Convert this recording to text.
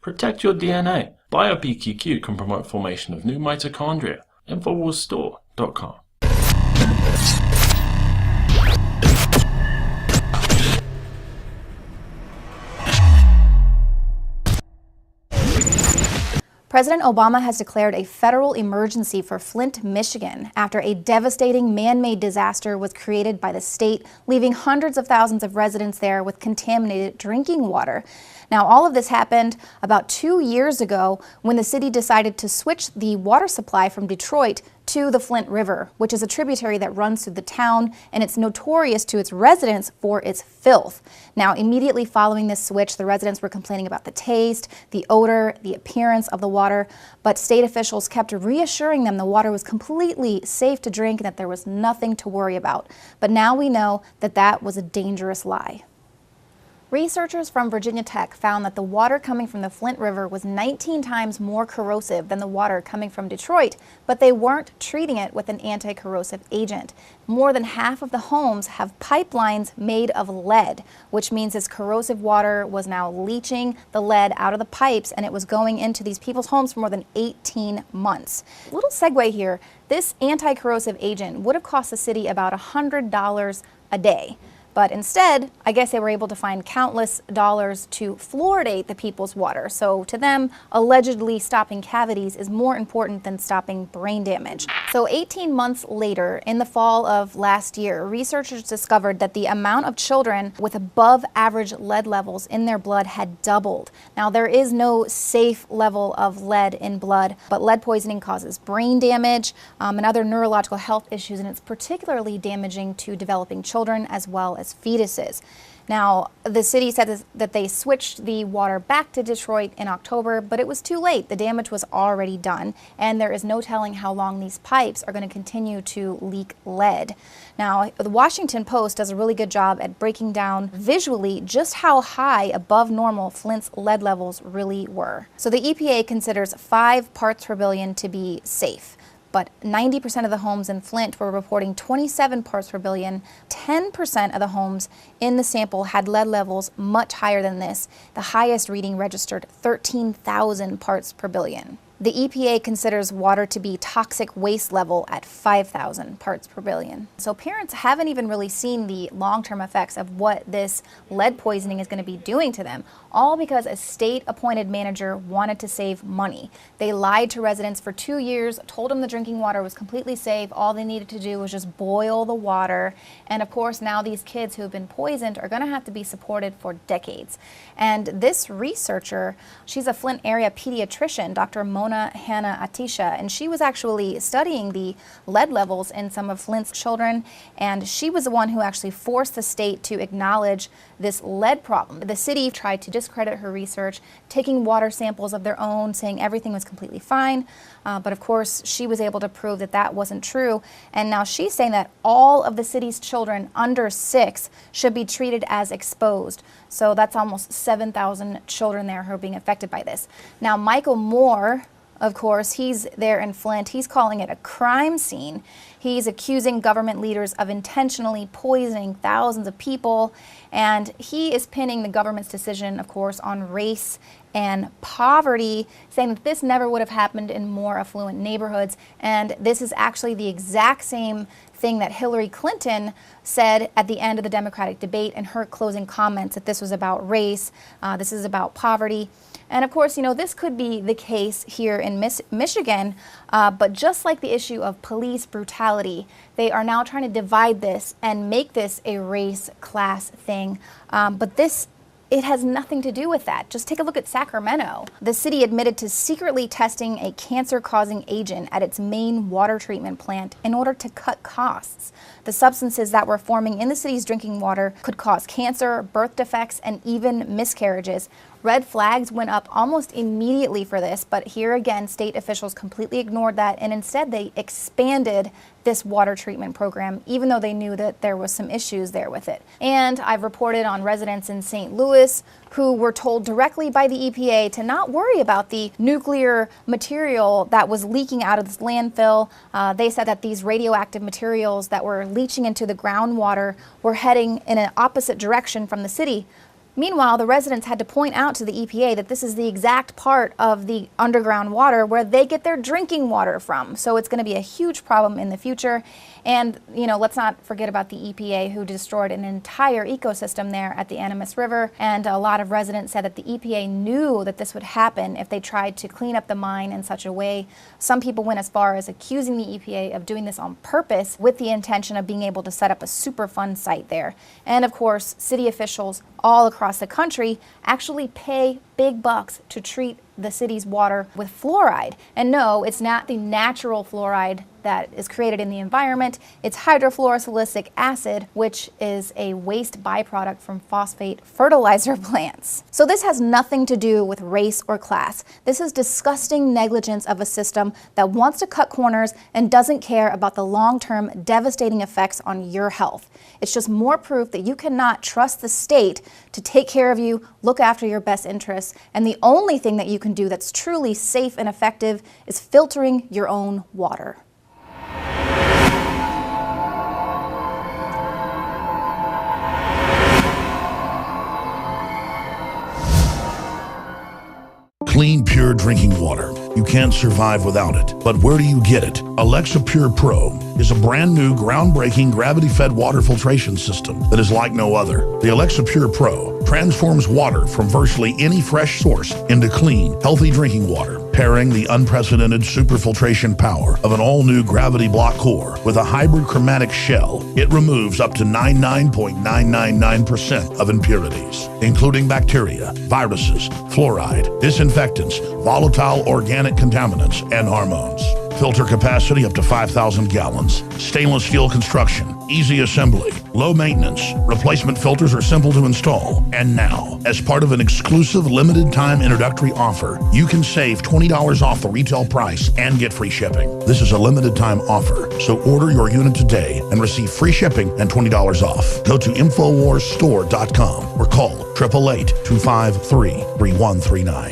Protect your DNA. BioPQQ can promote formation of new mitochondria. Infowarsstore.com. President Obama has declared a federal emergency for Flint, Michigan, after a devastating man-made disaster was created by the state, leaving hundreds of thousands of residents there with contaminated drinking water. Now, all of this happened about 2 years ago when the city decided to switch the water supply from Detroit to the Flint River, which is a tributary that runs through the town, and it's notorious to its residents for its filth. Now, immediately following this switch, the residents were complaining about the taste, the odor, the appearance of the water, but state officials kept reassuring them the water was completely safe to drink and that there was nothing to worry about. But now we know that that was a dangerous lie. Researchers from Virginia Tech found that the water coming from the Flint River was 19 times more corrosive than the water coming from Detroit, but they weren't treating it with an anti-corrosive agent. More than half of the homes have pipelines made of lead, which means this corrosive water was now leaching the lead out of the pipes, and it was going into these people's homes for more than 18 months. Little segue here, this anti-corrosive agent would have cost the city about $100 a day. But instead, I guess they were able to find countless dollars to fluoridate the people's water. So to them, allegedly stopping cavities is more important than stopping brain damage. So 18 months later, in the fall of last year, researchers discovered that the amount of children with above average lead levels in their blood had doubled. Now, there is no safe level of lead in blood, but lead poisoning causes brain damage and other neurological health issues, and it's particularly damaging to developing children as well as fetuses. Now, the city said that they switched the water back to Detroit in October, but it was too late. The damage was already done, and there is no telling how long these pipes are going to continue to leak lead. Now, the Washington Post does a really good job at breaking down visually just how high above normal Flint's lead levels really were. So the EPA considers 5 parts per billion to be safe. But 90% of the homes in Flint were reporting 27 parts per billion. 10% of the homes in the sample had lead levels much higher than this. The highest reading registered 13,000 parts per billion. The EPA considers water to be toxic waste level at 5,000 parts per billion. So parents haven't even really seen the long-term effects of what this lead poisoning is going to be doing to them, all because a state-appointed manager wanted to save money. They lied to residents for 2 years, told them the drinking water was completely safe. All they needed to do was just boil the water. And of course, now these kids who have been poisoned are going to have to be supported for decades. And this researcher, she's a Flint area pediatrician, Dr. Mona Hannah Atisha, and she was actually studying the lead levels in some of Flint's children, and she was the one who actually forced the state to acknowledge this lead problem. The city tried to discredit her research, taking water samples of their own, saying everything was completely fine, but of course she was able to prove that that wasn't true, and now she's saying that all of the city's children under 6 should be treated as exposed. So that's almost 7,000 children there who are being affected by this. Now, Michael Moore, of course, he's there in Flint. He's calling it a crime scene. He's accusing government leaders of intentionally poisoning thousands of people, and he is pinning the government's decision, of course, on race and poverty, saying that this never would have happened in more affluent neighborhoods, and this is actually the exact same thing that Hillary Clinton said at the end of the Democratic debate in her closing comments, that this was about race, this is about poverty. And of course, you know, this could be the case here in Michigan, but just like the issue of police brutality, they are now trying to divide this and make this a race class thing. But it has nothing to do with that. Just take a look at Sacramento. The city admitted to secretly testing a cancer-causing agent at its main water treatment plant in order to cut costs. The substances that were forming in the city's drinking water could cause cancer, birth defects, and even miscarriages. Red flags went up almost immediately for this, but here again, state officials completely ignored that, and instead they expanded this water treatment program, even though they knew that there was some issues there with it. And I've reported on residents in St. Louis who were told directly by the EPA to not worry about the nuclear material that was leaking out of this landfill. They said that these radioactive materials that were leaching into the groundwater were heading in an opposite direction from the city. Meanwhile, the residents had to point out to the EPA that this is the exact part of the underground water where they get their drinking water from. So it's going to be a huge problem in the future. And, let's not forget about the EPA, who destroyed an entire ecosystem there at the Animas River. And a lot of residents said that the EPA knew that this would happen if they tried to clean up the mine in such a way. Some people went as far as accusing the EPA of doing this on purpose with the intention of being able to set up a Superfund site there. And of course, city officials all across the country actually pay big bucks to treat the city's water with fluoride. And no, it's not the natural fluoride that is created in the environment. It's hydrofluorosilicic acid, which is a waste byproduct from phosphate fertilizer plants. So this has nothing to do with race or class. This is disgusting negligence of a system that wants to cut corners and doesn't care about the long-term devastating effects on your health. It's just more proof that you cannot trust the state to take care of you, look after your best interests, and the only thing that you can do that's truly safe and effective is filtering your own water. Clean, pure drinking water. You can't survive without it. But where do you get it? Alexa Pure Pro is a brand new, groundbreaking, gravity-fed water filtration system that is like no other. The Alexa Pure Pro transforms water from virtually any fresh source into clean, healthy drinking water, pairing the unprecedented superfiltration power of an all-new gravity block core with a hybrid chromatic shell. It removes up to 99.999% of impurities, including bacteria, viruses, fluoride, disinfectants, volatile organic contaminants, and hormones. Filter capacity up to 5,000 gallons. Stainless steel construction, easy assembly, low maintenance. Replacement filters are simple to install. And now, as part of an exclusive limited time introductory offer, you can save $20 off the retail price and get free shipping. This is a limited time offer, so order your unit today and receive free shipping and $20 off. Go to InfoWarsStore.com or call 888-253-3139.